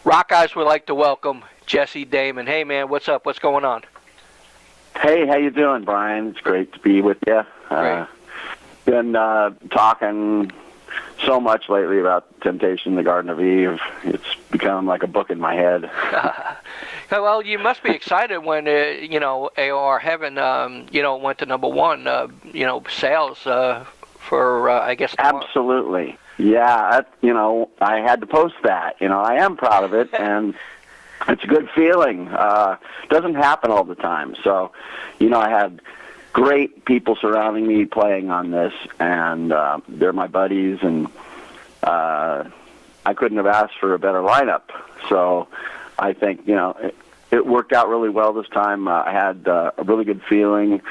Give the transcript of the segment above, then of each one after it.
Rockeyez would like to welcome Jesse Damon. Hey, man, what's up? What's going on? Hey, how you doing, Brian? It's great to be with you. Been talking so much lately about Temptation, the Garden of Eve. It's become like a book in my head. Well, you must be excited when, AOR Heaven, went to number one, sales for, I guess. Absolutely. Yeah, I had to post that. I am proud of it, and it's a good feeling. Doesn't happen all the time. So, I had great people surrounding me playing on this, and they're my buddies, and I couldn't have asked for a better lineup. So I think, it worked out really well this time. I had a really good feeling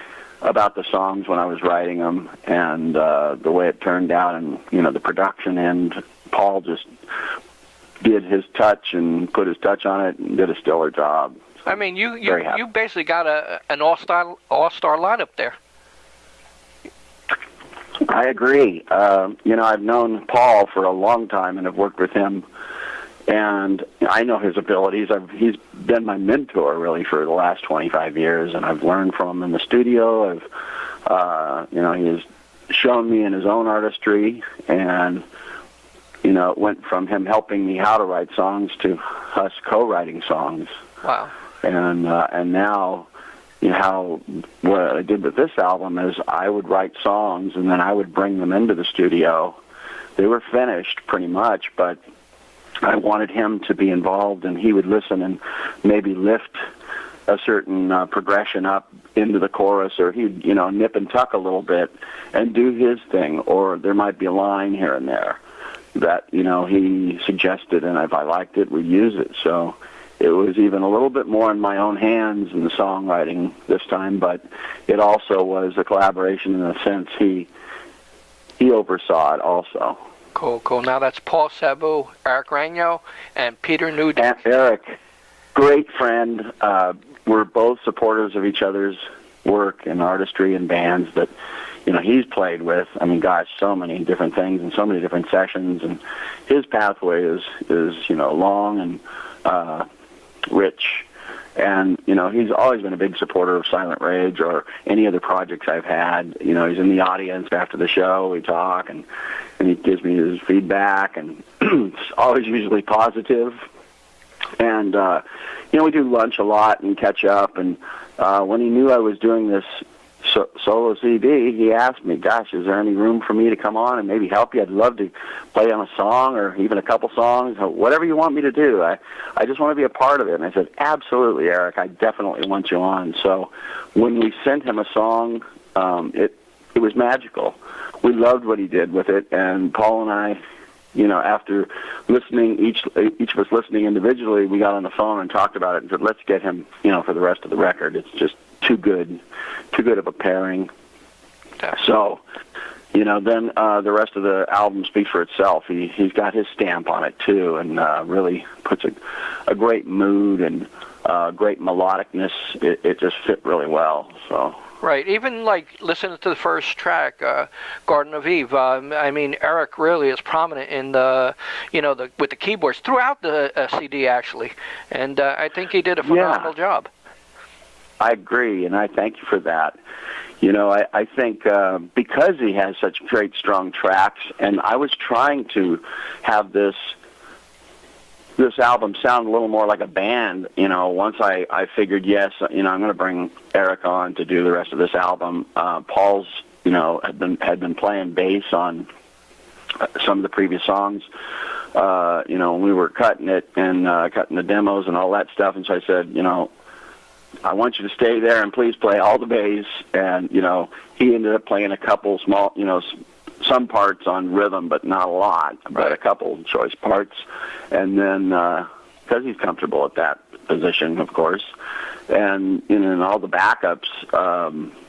about the songs when I was writing them, and the way it turned out, and the production end. Paul just did his touch and put his touch on it and did a stellar job. So I mean, you basically got an all-star lineup there. I agree. I've known Paul for a long time and have worked with him, and I know his abilities. He's been my mentor really for the last 25 years, and I've learned from him in the studio. He has shown me in his own artistry, and it went from him helping me how to write songs to us co-writing songs. Wow. And now, what I did with this album is I would write songs and then I would bring them into the studio. They were finished pretty much, but I wanted him to be involved, and he would listen and maybe lift a certain progression up into the chorus, or he'd, nip and tuck a little bit and do his thing, or there might be a line here and there that, he suggested, and if I liked it, we'd use it. So it was even a little bit more in my own hands in the songwriting this time, but it also was a collaboration in the sense he oversaw it also. Cool. Now that's Paul Sabu, Eric Ragno, and Peter Newton. And Eric, great friend. We're both supporters of each other's work and artistry and bands that, he's played with. I mean, gosh, so many different things and so many different sessions. And his pathway is long and rich. And, he's always been a big supporter of Silent Rage or any other projects I've had. He's in the audience after the show. We talk, and he gives me his feedback, and it's always usually positive. And, we do lunch a lot and catch up. And when he knew I was doing this solo CD, he asked me, gosh, is there any room for me to come on and maybe help you? I'd love to play on a song or even a couple songs, whatever you want me to do. I just want to be a part of it. And I said, absolutely, Eric, I definitely want you on. So when we sent him a song, it was magical. We loved what he did with it, and Paul and I, after listening, each of us listening individually, we got on the phone and talked about it and said, let's get him, for the rest of the record. It's just too good of a pairing. So, then the rest of the album speaks for itself. He's got his stamp on it too, and really puts a great mood and great melodicness. It just fit really well. So. Right. Even listening to the first track, Garden of Eve. Eric really is prominent in with the keyboards throughout the CD actually, and I think he did a phenomenal job. I agree, and I thank you for that. I think because he has such great, strong tracks, and I was trying to have this album sound a little more like a band. Once I figured, yes, I'm going to bring Eric on to do the rest of this album. Paul's, had been playing bass on some of the previous songs. When we were cutting it and cutting the demos and all that stuff, and so I said, I want you to stay there and please play all the bass. And, he ended up playing a couple small, some parts on rhythm, but not a lot, but a couple choice parts. And then, because he's comfortable at that position, of course, and in all the backups,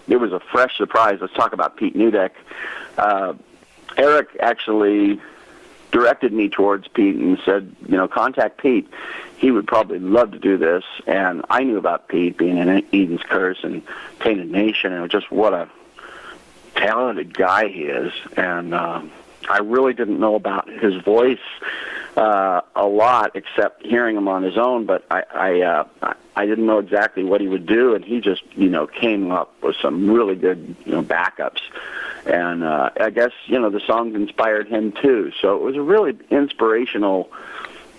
it was a fresh surprise. Let's talk about Pete Nudek. Eric actually directed me towards Pete and said, contact Pete. He would probably love to do this. And I knew about Pete being in Eden's Curse and Tainted Nation, and just what a talented guy he is. And I really didn't know about his voice a lot, except hearing him on his own. But I didn't know exactly what he would do, and he just came up with some really good backups. And I guess the songs inspired him too. So it was a really inspirational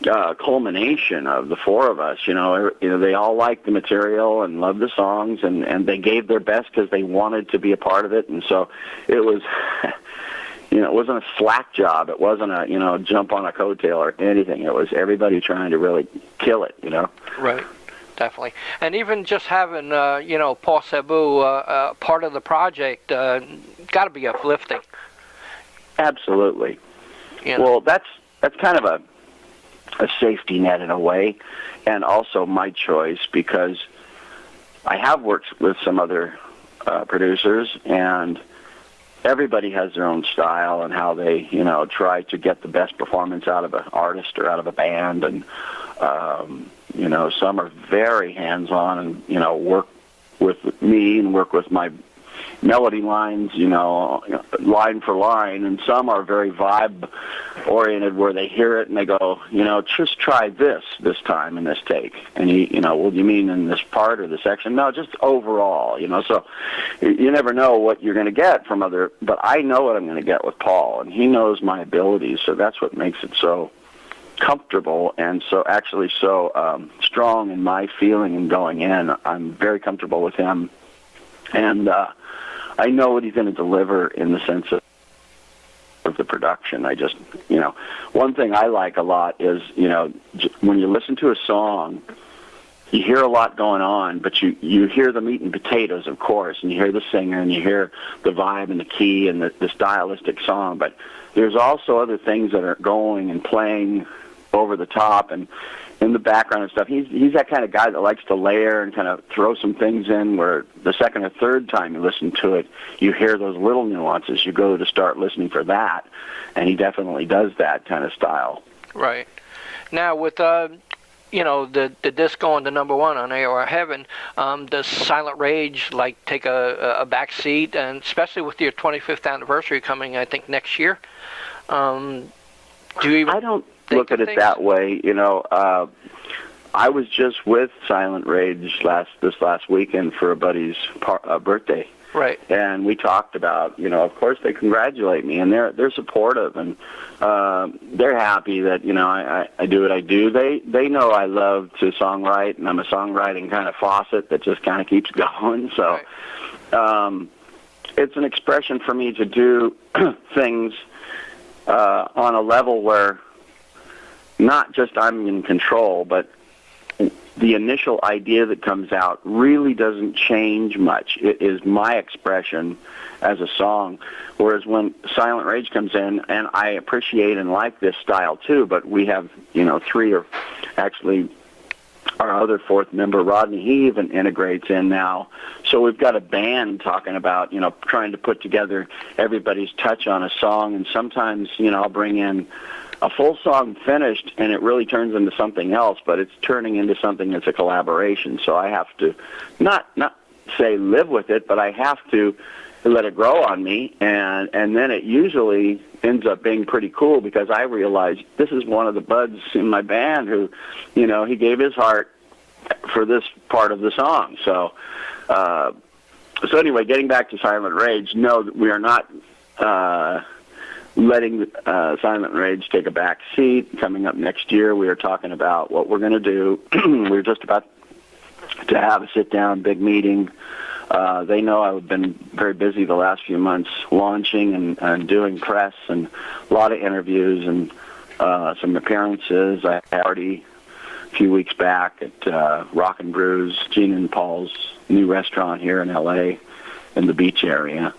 culmination of the four of us. They all liked the material and loved the songs, and they gave their best because they wanted to be a part of it. And so it was. It wasn't a slack job. It wasn't a, jump on a coattail or anything. It was everybody trying to really kill it, Right, definitely. And even just having, Paul Cebu part of the project got to be uplifting. Absolutely. Well, that's kind of a safety net in a way, and also my choice, because I have worked with some other producers, and everybody has their own style and how they, try to get the best performance out of an artist or out of a band. And, some are very hands-on and, work with me and work with my melody lines, line for line. And some are very vibe-oriented where they hear it and they go, just try this time in this take. And, well, you mean in this part or the section? No, just overall, So you never know what you're going to get from other, but I know what I'm going to get with Paul, and he knows my abilities, so that's what makes it so comfortable and so strong in my feeling and going in. I'm very comfortable with him, and I know what he's going to deliver in the sense of the production. I just, one thing I like a lot is, when you listen to a song, you hear a lot going on, but you hear the meat and potatoes, of course, and you hear the singer, and you hear the vibe and the key and the stylistic song, but there's also other things that are going and playing over the top and in the background and stuff. He's that kind of guy that likes to layer and kind of throw some things in where the second or third time you listen to it, you hear those little nuances. You go to start listening for that, and he definitely does that kind of style. Right. Now, with the disc going to number one on AOR Heaven, does Silent Rage take a back seat, and especially with your 25th anniversary coming, I think, next year? Do you even I don't look at it that way. I was just with Silent Rage this last weekend for a buddy's birthday. Right. And we talked about, of course they congratulate me, and they're supportive, and they're happy that, I do what I do. They know I love to songwrite, and I'm a songwriting kind of faucet that just kind of keeps going. So it's an expression for me to do things on a level where not just I'm in control, but the initial idea that comes out really doesn't change much. It is my expression as a song. Whereas when Silent Rage comes in, and I appreciate and like this style too, but we have, three, or actually our other fourth member, Rodney, he even integrates in now. So we've got a band talking about, trying to put together everybody's touch on a song. And sometimes, I'll bring in a full song finished, and it really turns into something else, but it's turning into something that's a collaboration. So I have to not say live with it, but I have to let it grow on me, and then it usually ends up being pretty cool, because I realize this is one of the buds in my band who, he gave his heart for this part of the song. So anyway, getting back to Silent Rage, no, we are not letting Silent Rage take a back seat. Coming up next year, we are talking about what we're going to do. We're just about to have a sit-down, big meeting. They know I've been very busy the last few months launching and doing press and a lot of interviews and some appearances. I already a few weeks back at Rock and Brews, Gina and Paul's new restaurant here in L.A. in the beach area.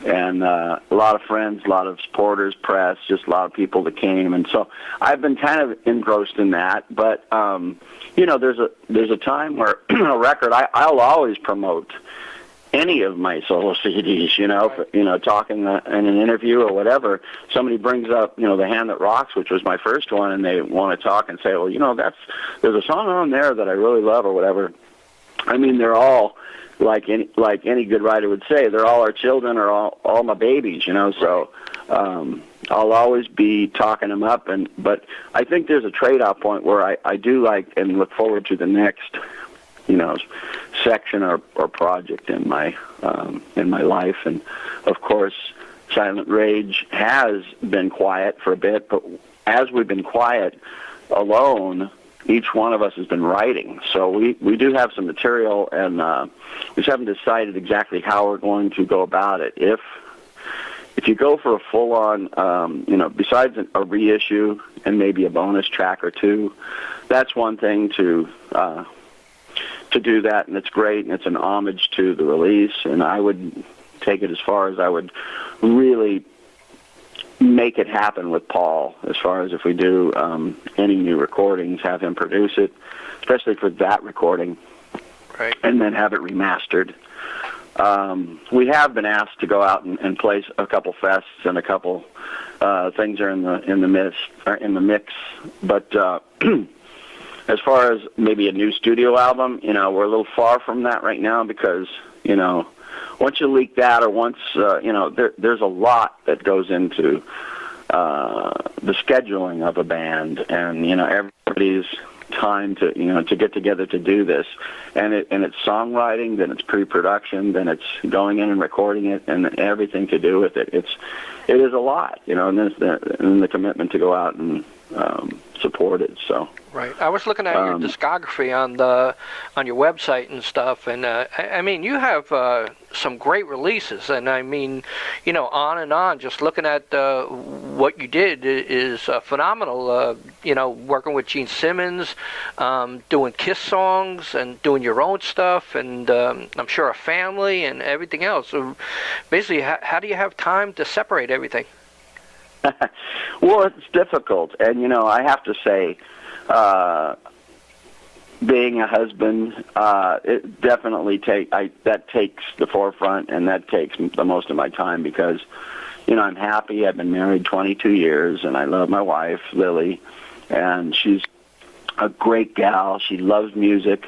And a lot of friends, a lot of supporters, press, just a lot of people that came. And so I've been kind of engrossed in that. But, there's a time where a record, I'll always promote any of my solo CDs, talking in an interview or whatever. Somebody brings up, The Hand That Rocks, which was my first one, and they want to talk and say, well, there's a song on there that I really love or whatever. I mean, they're all, like any good writer would say, they're all our children or all my babies, So I'll always be talking them up, but I think there's a trade-off point where I do like and look forward to the next, section or project in my life. And of course, Silent Rage has been quiet for a bit, but as we've been quiet alone, each one of us has been writing. So we do have some material, and we just haven't decided exactly how we're going to go about it. If you go for a full-on, besides a reissue and maybe a bonus track or two, that's one thing to do that, and it's great, and it's an homage to the release, and I would take it as far as I would really make it happen with Paul, as far as if we do any new recordings, have him produce it, especially for that recording, right, and then have it remastered. We have been asked to go out and play a couple fests, and a couple things are in the mix. But as far as maybe a new studio album, we're a little far from that right now because once you leak that, or once there's a lot that goes into the scheduling of a band, and everybody's time to get together to do this, and it's songwriting, then it's pre-production, then it's going in and recording it, and everything to do with it. It is a lot, and then the commitment to go out and support it. So right. I was looking at your discography on your website and stuff, and I mean, you have some great releases, and I mean, on and on. Just looking at what you did is phenomenal. Working with Gene Simmons, doing Kiss songs, and doing your own stuff, and I'm sure a family and everything else. So basically, how do you have time to separate everything? Well, it's difficult, and I have to say, being a husband, it definitely that takes the forefront, and that takes the most of my time because, I'm happy. I've been married 22 years, and I love my wife, Lily, and she's a great gal. She loves music.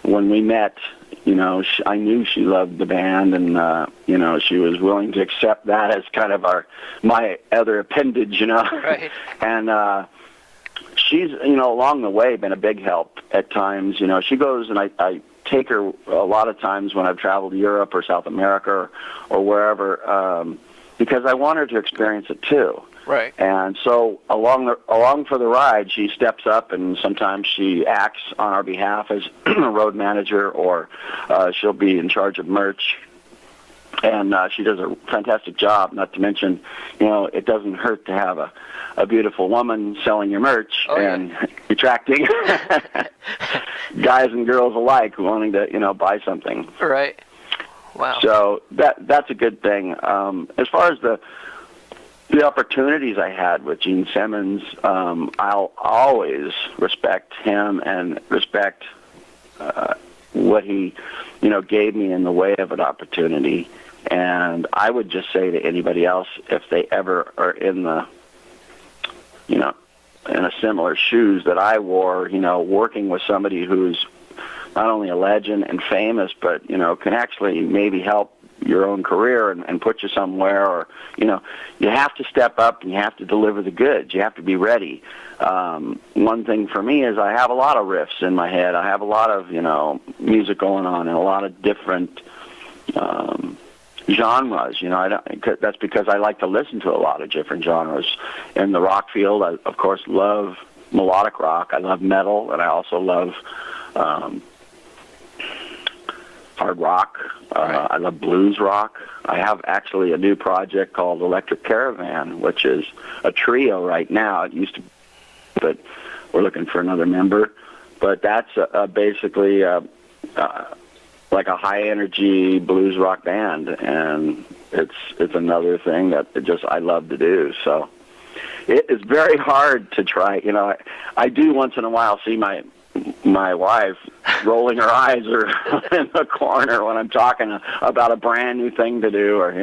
When we met, I knew she loved the band, and she was willing to accept that as kind of my other appendage, Right. And she's, along the way been a big help at times. She goes, and I take her a lot of times when I've traveled to Europe or South America or wherever, because I want her to experience it too. Right. And so along for the ride, she steps up, and sometimes she acts on our behalf as a road manager, or she'll be in charge of merch. And she does a fantastic job, not to mention, it doesn't hurt to have a beautiful woman selling your merch and attracting guys and girls alike wanting to, buy something. Right. Wow. So that's a good thing. As far as the opportunities I had with Gene Simmons, I'll always respect him and respect what he, gave me in the way of an opportunity. And I would just say to anybody else, if they ever are in the, in a similar shoes that I wore, working with somebody who's not only a legend and famous, but, can actually maybe help your own career and put you somewhere, or you have to step up and you have to deliver the goods. You have to be ready. One thing for me is I have a lot of riffs in my head. I have a lot of music going on in a lot of different genres. That's because I like to listen to a lot of different genres. In the rock field, I of course love melodic rock. I love metal, and I also love hard rock. I love blues rock. I have actually a new project called Electric Caravan, which is a trio right now. It used to, but we're looking for another member. But that's basically like a high energy blues rock band, and it's another thing that I love to do. So it is very hard to try. I do once in a while see my wife rolling her eyes or in the corner when I'm talking about a brand new thing to do, or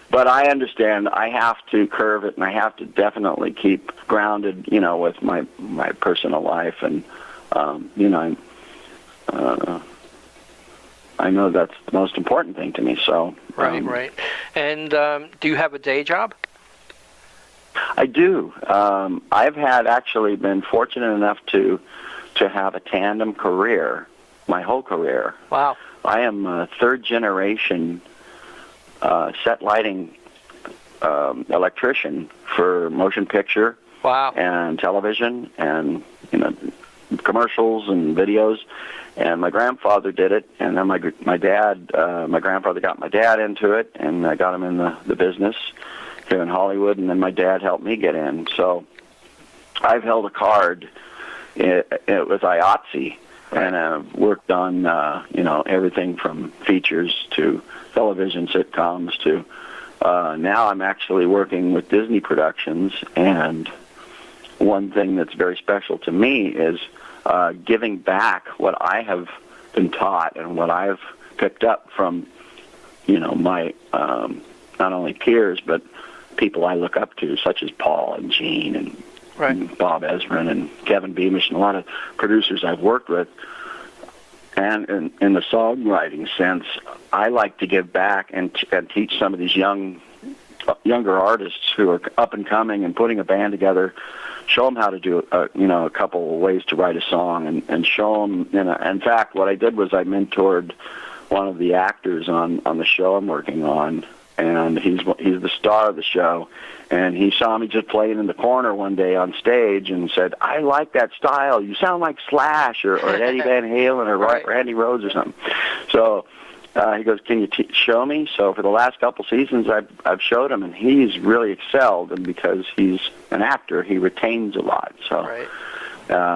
but I understand I have to curve it, and I have to definitely keep grounded, with my personal life, and I know that's the most important thing to me. So right. And do you have a day job? I do. I've actually been fortunate enough to have a tandem career, my whole career. Wow. I am a third generation set lighting electrician for motion picture. Wow. And television and commercials and videos. And my grandfather did it, and then my grandfather got my dad into it, and I got him in the business here in Hollywood, and then my dad helped me get in. So I've held a card with IATSE, and I've worked on everything from features to television sitcoms to now I'm actually working with Disney Productions, and one thing that's very special to me is giving back what I have been taught and what I've picked up from, my not only peers but people I look up to, such as Paul and Gene and Bob Ezrin and Kevin Beamish and a lot of producers I've worked with. And in the songwriting sense, I like to give back and teach some of these younger artists who are up and coming and putting a band together. Show them how to do a couple of ways to write a song, and show them. In fact, what I did was I mentored one of the actors on the show I'm working on, and he's the star of the show. And he saw me just playing in the corner one day on stage and said, "I like that style. You sound like Slash or Eddie Van Halen or Randy Rhoads or something." So he goes, "Can you show me?" So for the last couple seasons, I've showed him, and he's really excelled. And because he's an actor, he retains a lot. So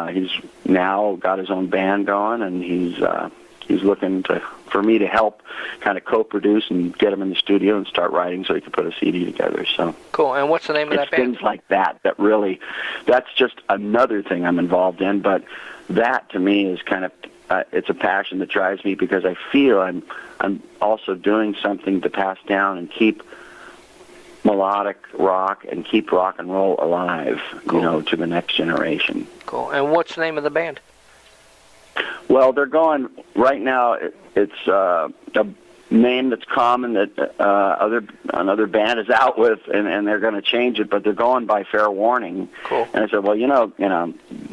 he's now got his own band going, and he's looking for me to help kind of co-produce and get him in the studio and start writing so he can put a CD together. So cool. And what's the name of that band? Things like that really, that's just another thing I'm involved in. But that to me is kind of it's a passion that drives me, because I feel I'm also doing something to pass down and keep melodic rock and keep rock and roll alive, to the next generation. Cool. And what's the name of the band? Well, they're going right now. It's a name that's common that another band is out with, and they're going to change it, but they're going by Fair Warning. Cool. And I said, well,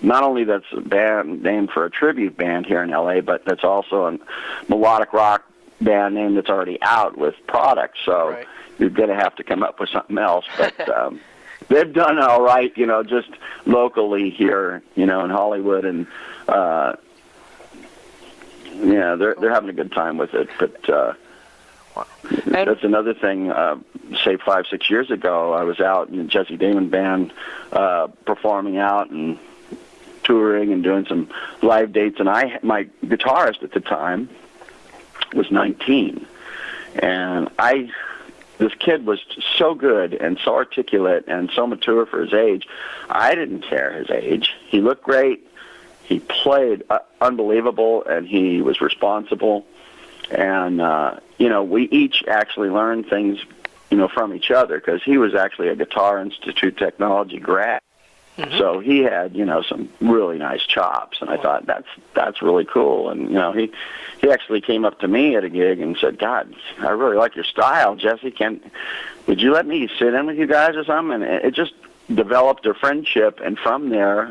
not only that's a band name for a tribute band here in LA, but that's also a melodic rock band name that's already out with products. So you're going to have to come up with something else. But they've done all right, just locally here, in Hollywood, and they're having a good time with it. But that's another thing. Say 5-6 years ago, I was out in Jesse Damon band performing out and touring and doing some live dates, and my guitarist at the time was 19, and this kid was so good and so articulate and so mature for his age. I didn't care his age. He looked great. He played unbelievable, and he was responsible. And, we each actually learned things, from each other, because he was actually a Guitar Institute technology grad. Mm-hmm. So he had, some really nice chops, and I thought that's really cool. And he actually came up to me at a gig and said, "God, I really like your style, Jesse. Would you let me sit in with you guys or something?" And it just developed a friendship, and from there,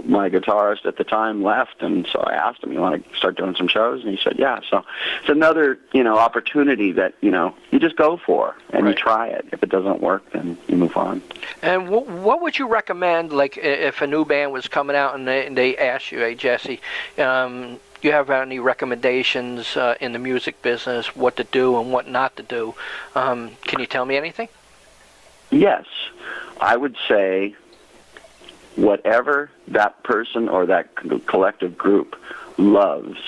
my guitarist at the time left, and so I asked him, "You want to start doing some shows?" And he said, "Yeah." So it's another, opportunity that, you just go for, and you try it. If it doesn't work, then you move on. And what would you recommend, like, if a new band was coming out and they asked you, "Hey, Jesse, do you have any recommendations in the music business, what to do and what not to do?" Can you tell me anything? Yes. I would say whatever that person or that collective group loves,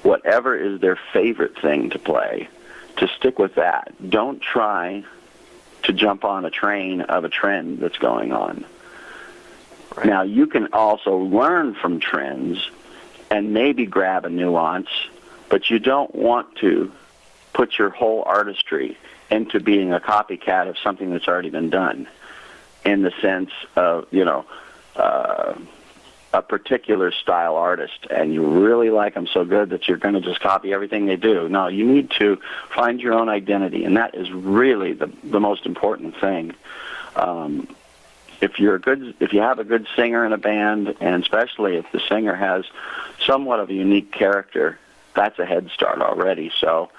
whatever is their favorite thing to play, to stick with that. Don't try to jump on a train of a trend that's going on. Right. Now, you can also learn from trends and maybe grab a nuance, but you don't want to put your whole artistry into being a copycat of something that's already been done, in the sense of, a particular style artist, and you really like them so good that you're going to just copy everything they do. No, you need to find your own identity, and that is really the most important thing. if you have a good singer in a band, and especially if the singer has somewhat of a unique character, that's a head start already. So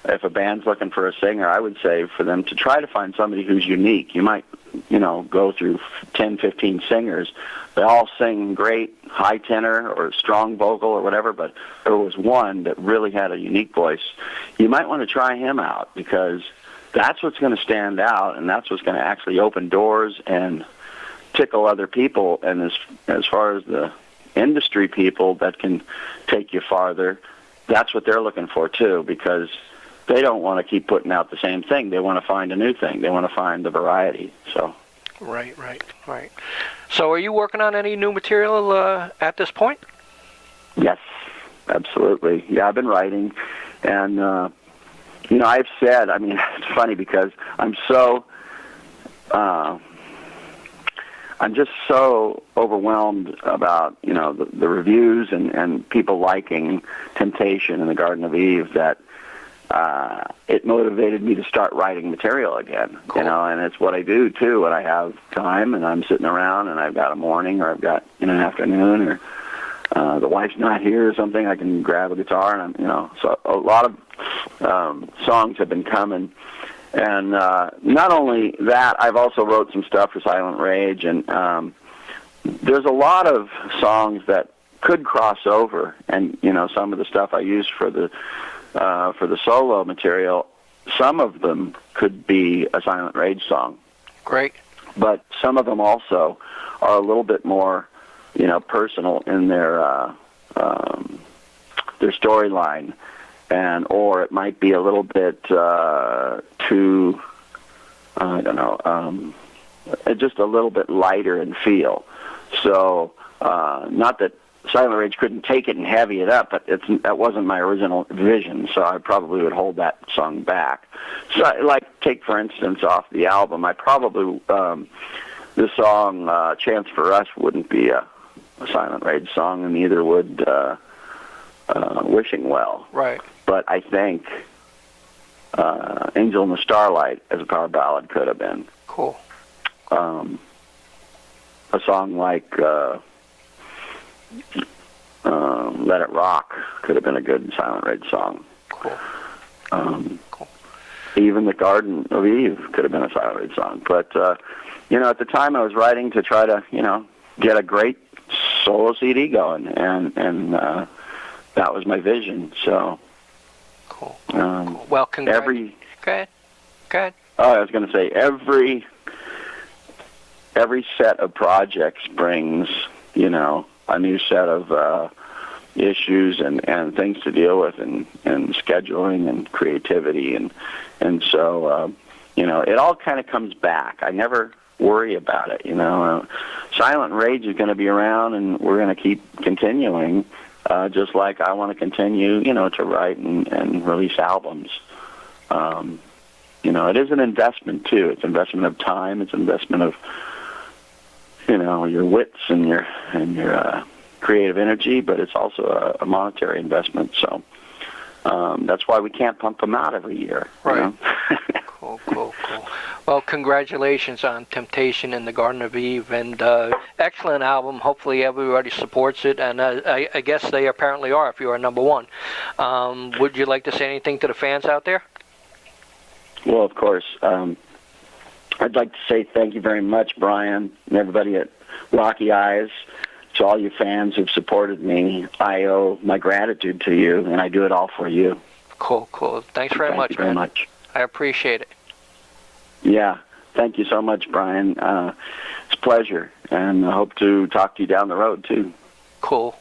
if a band's looking for a singer, I would say for them to try to find somebody who's unique. You might, go through 10, 15 singers. They all sing great, high tenor or strong vocal or whatever, but there was one that really had a unique voice. You might want to try him out, because that's what's going to stand out, and that's what's going to actually open doors and tickle other people. And as far as the industry people that can take you farther, that's what they're looking for too, because they don't want to keep putting out the same thing. They want to find a new thing. They want to find the variety. So. Right. So are you working on any new material at this point? Yes, absolutely. Yeah, I've been writing, and I've said, it's funny because I'm just so overwhelmed about, the reviews and people liking Temptation and the Garden of Eve that it motivated me to start writing material again. Cool. And it's what I do too when I have time and I'm sitting around and I've got a morning or I've got an afternoon or the wife's not here or something. I can grab a guitar and so a lot of songs have been coming. And not only that, I've also wrote some stuff for Silent Rage, and there's a lot of songs that could cross over. And some of the stuff I used for the solo material, some of them could be a Silent Rage song. Great. But some of them also are a little bit more, personal in their storyline. Or it might be a little bit too, just a little bit lighter in feel. So, not that Silent Rage couldn't take it and heavy it up, but that wasn't my original vision, so I probably would hold that song back. So, take, for instance, off the album, I probably, the song Chance for Us wouldn't be a Silent Rage song, and neither would Wishing Well. Right. But I think Angel in the Starlight as a power ballad could have been. Cool. A song like Let It Rock could have been a good Silent Rage song. Cool. Cool. Even The Garden of Eve could have been a Silent Rage song. But, at the time I was writing to try to, get a great solo CD going, and that was my vision, so... Cool. Well, go ahead. Oh, I was going to say every set of projects brings, a new set of issues and things to deal with, and scheduling and creativity, and so it all kind of comes back. I never worry about it. Silent Rage is going to be around, and we're going to keep continuing. Just like I want to continue, to write and release albums. It is an investment too. It's an investment of time. It's an investment of, your wits and your creative energy. But it's also a monetary investment. So that's why we can't pump them out every year. Right. Cool. Well, congratulations on Temptation and the Garden of Eve, and excellent album. Hopefully everybody supports it, and I guess they apparently are if you are number one. Would you like to say anything to the fans out there? Well, of course. I'd like to say thank you very much, Brian, and everybody at Rockeyez. To all you fans who've supported me, I owe my gratitude to you, and I do it all for you. Cool. Thanks very much, man. Thank you very much. I appreciate it. Yeah, thank you so much, Brian. It's a pleasure, and I hope to talk to you down the road, too. Cool.